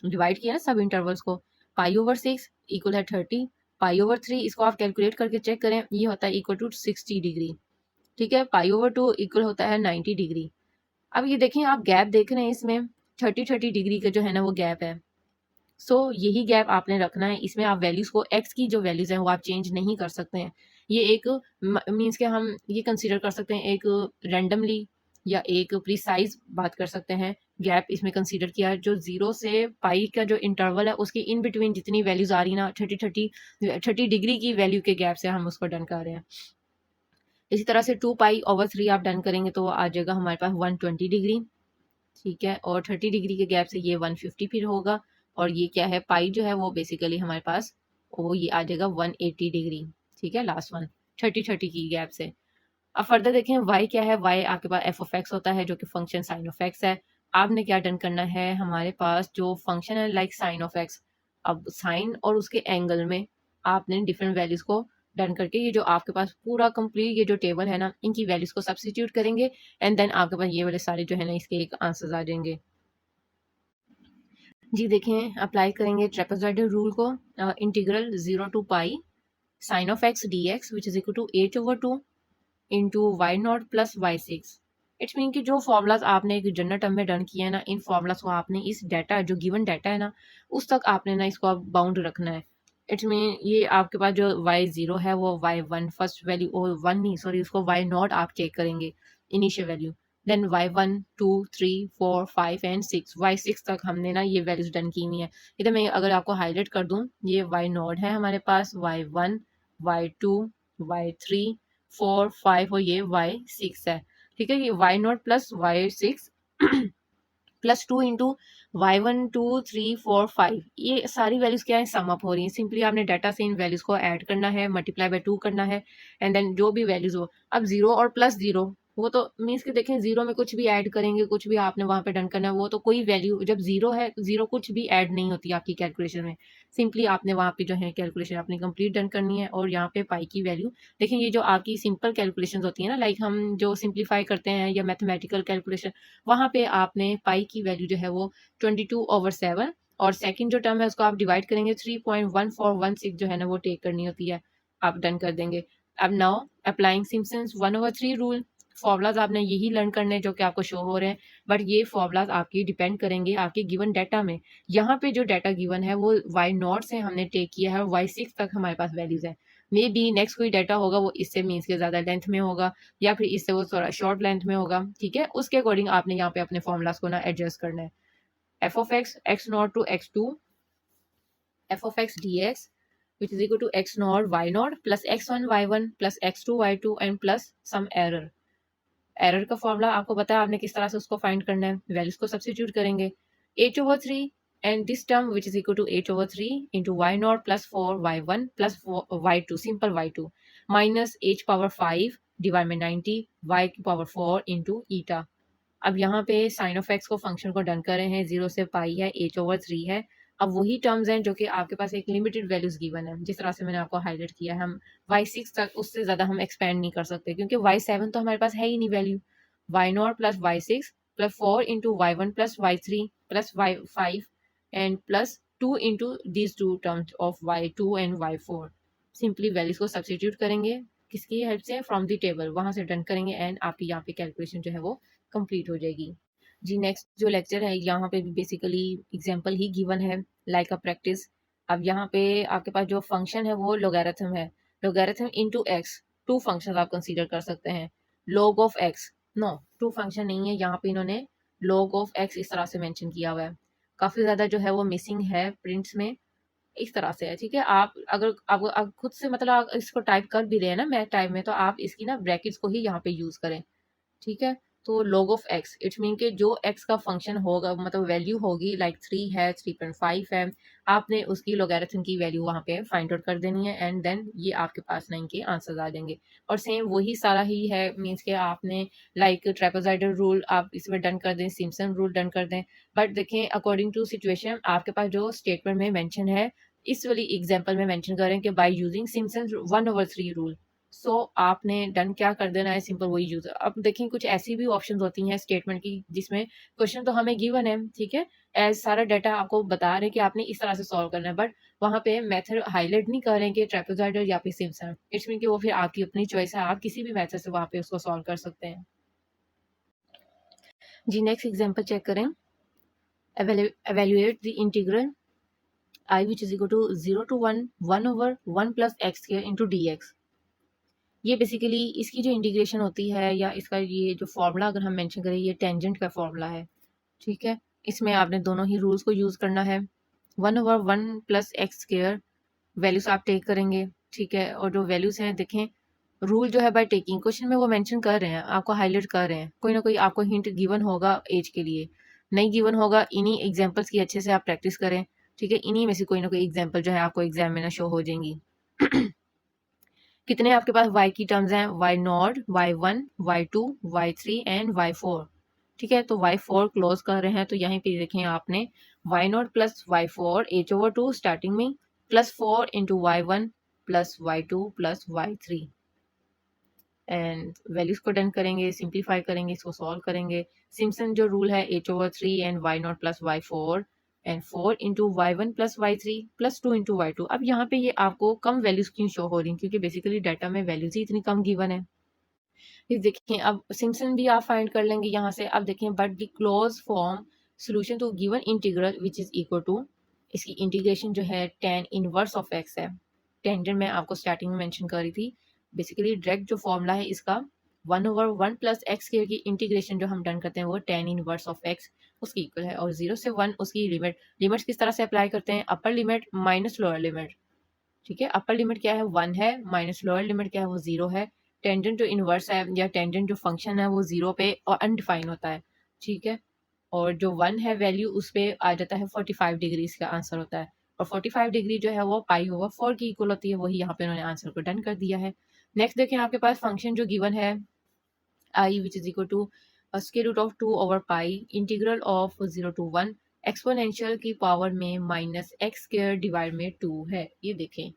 डिवाइड किया ना सब इंटरवल्स को, π/6 इक्वल है 30, π/3 इसको आप कैलकुलेट करके चेक करें ये होता है इक्वल टू 60 डिग्री, ठीक है। π/2 इक्वल होता है 90 डिग्री। अब ये देखें आप गैप देख रहे हैं इसमें 30 डिग्री का जो है ना वो गैप है। सो यही गैप आपने रखना है। इसमें आप वैल्यूज़ को एक्स की जो वैल्यूज़ हैं वो आप चेंज नहीं कर सकते हैं। ये एक मीन्स के हम ये कंसीडर कर सकते हैं एक रैंडमली या एक प्रिसाइज बात कर सकते हैं। गैप इसमें कंसीडर किया जो 0 से पाई का जो इंटरवल है उसके इन बिटवीन जितनी वैल्यूज़ आ रही ना 30 डिग्री की वैल्यू के गैप से हम उसको डन कर रहे हैं। इसी तरह से 2π/3 आप डन करेंगे तो आ जाएगा हमारे पास 120 डिग्री, ठीक है। और 30 डिग्री के गैप से ये 150 फिर होगा और ये क्या है पाई जो है वो बेसिकली हमारे पास वो ये आ जाएगा 180 डिग्री, ठीक है। लास्ट वन 30 की गैप से। अब फर्दर देखें y क्या है, y आपके पास एफ ऑफ एक्स होता है जो कि फंक्शन साइन ऑफ एक्स है। आपने क्या डन करना है, हमारे पास जो फंक्शन है लाइक साइन ऑफ एक्स, अब साइन और उसके एंगल में आपने डिफरेंट वैल्यूज को डन करके ये जो आपके पास पूरा कंप्लीट ये जो टेबल है ना, इनकी वैल्यूज को सब्स्टिट्यूट करेंगे एंड देन आपके पास ये वाले सारे जो है ना इसके एक आंसर्स आ जाएंगे। जी देखें, अप्लाई करेंगे ट्रेपेजॉइडल रूल को। Integral 0 to pi sine of x d x which is equal to h/2 into y naught plus y6। It's mean कि जो फॉर्मूलाज आपने एक जनरल टर्म में डन किया है ना, इन फॉर्मूलाज को आपने इस डाटा जो गिवन डाटा है ना उस तक आपने ना इसको बाउंड रखना है। इट्स मीन ये आपके पास जो y0 है वो y1 फर्स्ट वैल्यू, और 1 नहीं सॉरी, उसको y0 आप चेक करेंगे initial value, then y1 2 3 4 5 and 6 y6 तक हमने ना ये वैल्यूज डन की हुई है। इधर मैं अगर आपको हाईलाइट कर दूं, ये y0 है हमारे पास, y1 y2 y3 4 5 और ये y6 है। ठीक है, ये y0 plus y6 plus 2 into y1 2 3 4 5, ये सारी वैल्यूज क्या है, सम अप हो रही है। सिंपली आपने डाटा से इन वैल्यूज को ऐड करना है, मल्टीप्लाई बाय 2 करना है एंड देन जो भी वैल्यूज हो, अब 0 और प्लस 0 वो तो मीन्स कि देखें 0 में कुछ भी ऐड करेंगे, कुछ भी आपने वहां पे डन करना है, वो तो कोई वैल्यू, जब 0 है 0 कुछ भी ऐड नहीं होती आपकी कैलकुलेशन में। सिंपली आपने वहां पे जो है कैलकुलेशन अपनी कंप्लीट डन करनी है। और यहाँ पे पाई की वैल्यू देखें, ये जो आपकी सिंपल कैलकुलेशन होती है ना, लाइक हम जो सिंप्लीफाई करते हैं या मैथमेटिकल कैलकुलेशन, वहां पे आपने पाई की वैल्यू जो है वो 22/7, और सेकंड जो टर्म है उसको आप डिवाइड करेंगे 3.1416 जो है ना वो टेक करनी होती है, आप डन कर देंगे। अब now applying Simpson's 1/3 rule, formulas आपने यही लर्न करने जो कि आपको शो हो रहे हैं, बट ये फॉर्मूलाज आपकी डिपेंड करेंगे आपके गिवन डाटा में। यहाँ पे जो डाटा गिवन है वो y0 से हमने टेक किया है और y6 तक हमारे पास वैल्यूज है। मे बी नेक्स्ट कोई डाटा होगा वो इससे मीन्स के ज्यादा लेंथ में होगा या फिर इससे वो थोड़ा शॉर्ट लेंथ में होगा। ठीक है, उसके अकॉर्डिंग आपने यहाँ पे अपने फॉर्मूलाज को ना एडजस्ट करना है। f of x x naught to x2 f of x dx which is equal to x naught y naught plus x1 y1 plus x2 y2 and plus some error। Error का formula आपको पता है, आपने किस तरह से उसको find करना है, वैल्यूज को सब्स्टिट्यूट करेंगे h/3 and this term which is equal to h/3 into y0 plus 4 y1 plus 4 y2 simple y2 minus h power 5 divided by 90 y की power 4 into eta। अब यहाँ पे साइन ऑफ एक्स को function को done कर रहे हैं, 0 से पाई है, h/3 है। अब वही टर्म्स हैं जो कि आपके पास एक लिमिटेड वैल्यूज गिवन है, जिस तरह से मैंने आपको हाईलाइट किया है। हम y6 तक उससे ज़्यादा हम एक्सपेंड नहीं कर सकते क्योंकि y7 तो हमारे पास है ही नहीं value. y0 plus y6 plus 4 into y1 plus y3 plus y5 and plus 2 into these two terms of y2 and y4। Simply values को सब्स्टिट्यूट करेंगे किसकी हेल्प से, फ्रॉम द टेबल, वहां से डन करेंगे एंड आपकी यहाँ पे कैलकुलेशन जो है वो कंप्लीट हो जाएगी। जी नेक्स्ट जो लेक्चर है यहाँ पे बेसिकली एग्जांपल ही गिवन है, लाइक अ प्रैक्टिस। अब यहाँ पे आपके पास जो फंक्शन है वो लोगैरिथम है, logarithm into x. Two functions आप कंसीडर कर सकते हैं। Log of x, no two function नहीं है, यहाँ पे इन्होंने लॉग ऑफ एक्स इस तरह से मेंशन किया हुआ है। काफी ज्यादा जो है वो मिसिंग है प्रिंट्स में, इस तरह से है। ठीक है, आप अगर आप खुद से मतलब आप इसको टाइप कर भी रहे हैं ना मैथ टाइप में, तो आप इसकी ना ब्रैकेट्स को ही यहाँ पे यूज करें। ठीक है, तो log of x it's mean के जो x का फंक्शन होगा मतलब वैल्यू होगी, लाइक 3 है 3.5 है, आपने उसकी लोगैरिथम की वैल्यू वहां पे फाइंड आउट कर देनी है एंड देन ये आपके पास ना इनके आंसर्स आ जाएंगे। और सेम वही सारा ही है, मीन्स के आपने लाइक ट्रेपेजॉइडल रूल आप इसमें डन कर दें, सिम्पसन रूल डन कर दें। बट देखें अकॉर्डिंग टू सिचुएशन आपके पास जो स्टेटमेंट में मेंशन है, इस वाली एग्जांपल में मेंशन करें कि बाय यूजिंग सिम्पसन 1/3 रूल। सो आपने डन क्या कर देना है, सिंपल वही यूज। अब देखें कुछ ऐसी भी ऑप्शंस होती हैं स्टेटमेंट की जिसमें क्वेश्चन तो हमें गिवन है, ठीक है, एज सारा डाटा आपको बता रहे हैं कि आपने इस तरह से सॉल्व करना है, बट वहां पे मेथड हाईलाइट नहीं कर रहे हैं कि ट्रेपेजॉइडल या फिर सिम्पसन। इट्स मीन कि वो फिर आपकी अपनी चॉइस है, आप किसी भी मेथड से वहां पे उसको सॉल्व कर सकते हैं। जी नेक्स्ट एग्जांपल चेक करें। evaluate the integral I which is equal to 0 to 1 plus x square into dx। ये बेसिकली इसकी जो इंटीग्रेशन होती है या इसका ये जो फॉर्मूला अगर हम मेंशन करें, ये टेंजेंट का फॉर्मूला है। ठीक है, इसमें आपने दोनों ही रूल्स को यूज करना है। 1/1 प्लस एक्स स्क्वायर वैल्यूज आप टेक करेंगे। ठीक है, और जो वैल्यूज हैं देखें, रूल जो है बाय टेकिंग, क्वेश्चन में वो मेंशन कर रहे हैं, आपको हाईलाइट कर रहे हैं, कोई ना कोई आपको हिंट गिवन होगा एज के लिए, नहीं गिवन होगा इन्हीं एग्जाम्पल्स की अच्छे से आप प्रैक्टिस करें। ठीक है, इन्हीं में से कोई ना कोई एग्जाम्पल जो है आपको एग्जाम में ना शो हो जाएंगी। कितने आपके पास y की टर्म्स हैं, y0 y1 y2 y3 and y4। ठीक है, तो y4 क्लोज कर रहे हैं, तो यहीं पे देखें आपने y0 plus y4 h/2 starting में plus 4 into y1 plus y2 plus y3 and values को डन करेंगे, सिंप्लीफाई करेंगे, इसको सॉल्व करेंगे। सिम्पसन जो रूल है h/3 and y0 plus y4 and 4 into y1 plus y3 plus 2 into y2। अब यहाँ पे ये आपको कम वैल्यूज क्यों शो हो रही हैं, क्योंकि बेसिकली डाटा में वैल्यूज ही इतनी कम गिवन है। ये देखिए अब सिम्पसन भी आप फाइंड कर लेंगे यहाँ से। अब देखें but the close form solution to given integral which is equal to, इसकी इंटीग्रेशन जो है tan इनवर्स ऑफ x है। टेंजेंट मैं आपको स्टार्टिंग में मेंशन कर रही थी। बेसिकली डायरेक्ट जो फॉर्मूला है इसका 1/1 प्लस एक्स की इंटीग्रेशन जो हम डन करते हैं वो tan इनवर्स ऑफ x उसकी इक्वल है। और 0 से 1 उसकी लिमिट्स किस तरह से अप्लाई करते हैं, upper limit minus lower limit. ठीक है, अपर लिमिट क्या है 1 है, माइनस लोअर लिमिट क्या है वो 0 है। टेंजेंट जो इनवर्स है या टेंजेंट जो फंक्शन है वो 0 पे और अनडिफाइन होता है। ठीक है, और जो 1 है वैल्यू उस पे आ जाता है 45 डिग्री, इसका आंसर होता है। और 45 डिग्री जो है वो π/4 की इक्वल होती है, वही यहाँ पे उन्होंने आंसर को डन कर दिया है। नेक्स्ट देखें आपके पास फंक्शन जो गिवन है i which is equal to square root of 2/π integral of 0 to 1 exponential की पावर में माइनस एक्स स्क्वायर डिवाइड में 2 है। ये देखें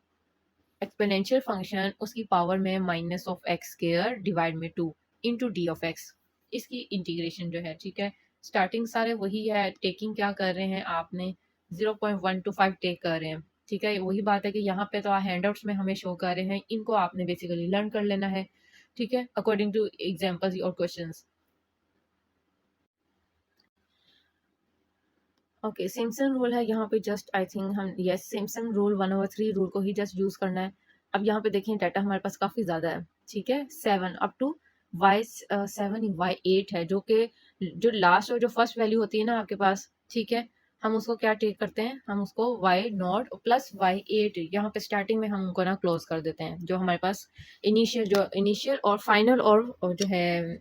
एक्सपोनेंशियल फंक्शन उसकी पावर में minus of x square divide में 2 इंटू डी ऑफ एक्स, इसकी इंटीग्रेशन जो है। ठीक है, स्टार्टिंग सारे वही है, टेकिंग क्या कर रहे हैं आपने 0.125 टेक कर रहे हैं। ठीक है, वही बात है कि यहाँ पे तो हैंडआउट्स में हमें शो कर रहे हैं, इनको आपने बेसिकली लर्न कर लेना है। ठीक है, अकॉर्डिंग टू एग्जाम्पल्स और क्वेश्चंस। ओके, सिम्पसन रूल है यहाँ पे, जस्ट आई थिंक हम यस सिम्पसन रूल 1/3 रूल को ही जस्ट यूज करना है। अब यहाँ पे देखें डाटा हमारे पास काफी ज्यादा है। ठीक है, 7 अप टू y7 y8 है, जो कि जो लास्ट और जो फर्स्ट वैल्यू होती है ना आपके पास, ठीक है, हम उसको क्या टेक करते हैं, हम उसको y0 प्लस y8 यहाँ पे स्टार्टिंग में हम उनको ना क्लोज कर देते हैं। जो हमारे पास इनिशियल और फाइनल और जो है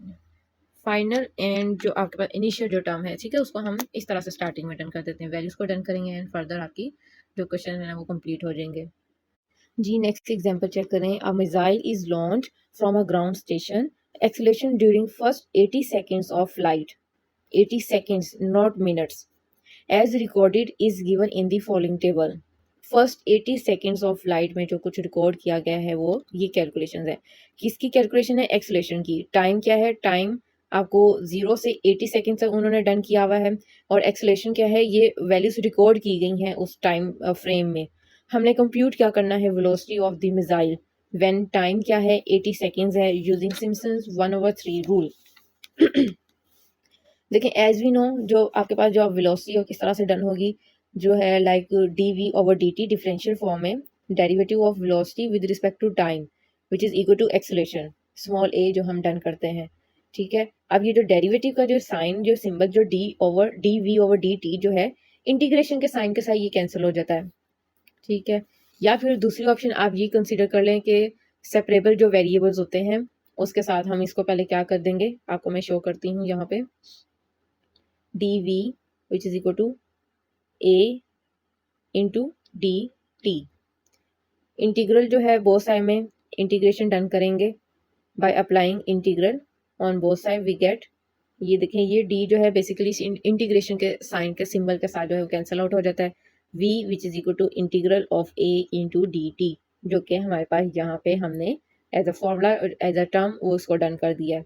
फाइनल एंड जो आपके पास इनिशियल जो टर्म है, ठीक है, उसको हम इस तरह से स्टार्टिंग में डन कर देते हैं, वैल्यूज को डन करेंगे एंड फर्दर आपकी जो क्वेश्चन है ना वो कंप्लीट हो जाएंगे। जी नेक्स्ट एग्जांपल चेक करें। A missile is launch from a ground station, acceleration during first 80 seconds of flight, 80 seconds not minutes, as recorded is given in the following table. First 80 seconds of flight में जो कुछ record किया गया है वो ये calculation है। किसकी कैलकुलेशन है, एक्सेलेरेशन की। टाइम क्या है, टाइम आपको 0 से 80 सेकेंड तक उन्होंने डन किया हुआ है। और एक्सेलेरेशन क्या है, ये वैल्यूज रिकॉर्ड की गई हैं उस टाइम फ्रेम में। हमने कंप्यूट क्या करना है, velocity of the missile when time क्या है 80 सेकेंड्स है, यूजिंग सिम्पसन्स 1/3 रूल। देखिए एज वी नो, जो आपके पास जो वेलोसिटी और किस तरह से डन होगी, जो है लाइक dv/dt डिफरेंशियल फॉर्म में derivative of velocity with respect to time which is equal to acceleration small a जो हम डन करते हैं। ठीक है, अब ये जो डेरिवेटिव का जो साइन जो सिंबल जो dv/dt जो है इंटीग्रेशन के साइन के साथ ये कैंसिल हो जाता है। ठीक है, या फिर दूसरी ऑप्शन आप ये कंसीडर कर लें कि सेपरेबल जो वेरिएबल्स होते हैं उसके साथ हम इसको पहले क्या कर देंगे, आपको मैं शो करती हूँ यहाँ पे dv which is equal to a into d t. Integral जो है बोथ साइड में इंटीग्रेशन डन करेंगे by applying integral on both side we get, ये देखें ये d जो है बेसिकली इंटीग्रेशन के साइन के सिंबल के साथ जो है वो कैंसिल आउट हो जाता है। v which is equal to integral of a into d t, जो कि हमारे पास यहाँ पे हमने as a formula as a term वो उसको डन कर दिया है।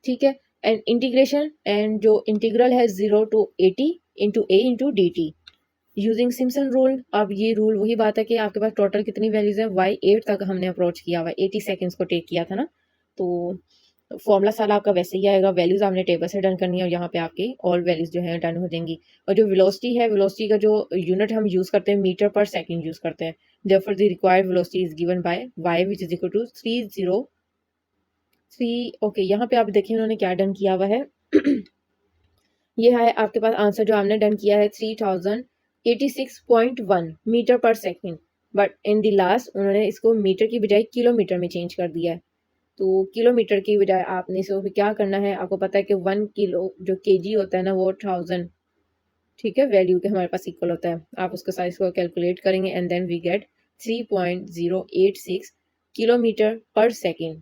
ठीक है, एंड इंटीग्रेशन एंड जो इंटीग्रल है 0 to 80 into a into d t using Simpson rule. अब ये रूल वही बात है कि आपके पास टोटल कितनी वैल्यूज है, y8 तक हमने अप्रोच किया हुआ, 80 सेकेंड्स को टेक किया था ना, तो फॉर्मूला सारा आपका वैसे ही आएगा। वैल्यूज आपने टेबल से डन करनी है और यहाँ पे आपकी ऑल वैल्यूज जो है डन हो जाएंगी। और जो वेलोसिटी है, वेलोसिटी का जो यूनिट हम यूज करते हैं मीटर पर सेकंड यूज करते हैं। Therefore the required velocity is given by y which is equal to 303। Okay, यहाँ पे आप देखिए उन्होंने क्या डन किया हुआ है ये है आपके पास आंसर जो हमने डन किया है 3086.1 मीटर पर second, but in the last उन्होंने इसको मीटर की बजाय किलोमीटर में चेंज कर दिया है। तो किलोमीटर की बजाय आपने इसको क्या करना है, आपको पता है कि 1 किलो जो केजी होता है ना वो 1000, ठीक है, वैल्यू के हमारे पास इक्वल होता है। आप उसका साइज को कैलकुलेट करेंगे and then we get 3.086 kilometre per second.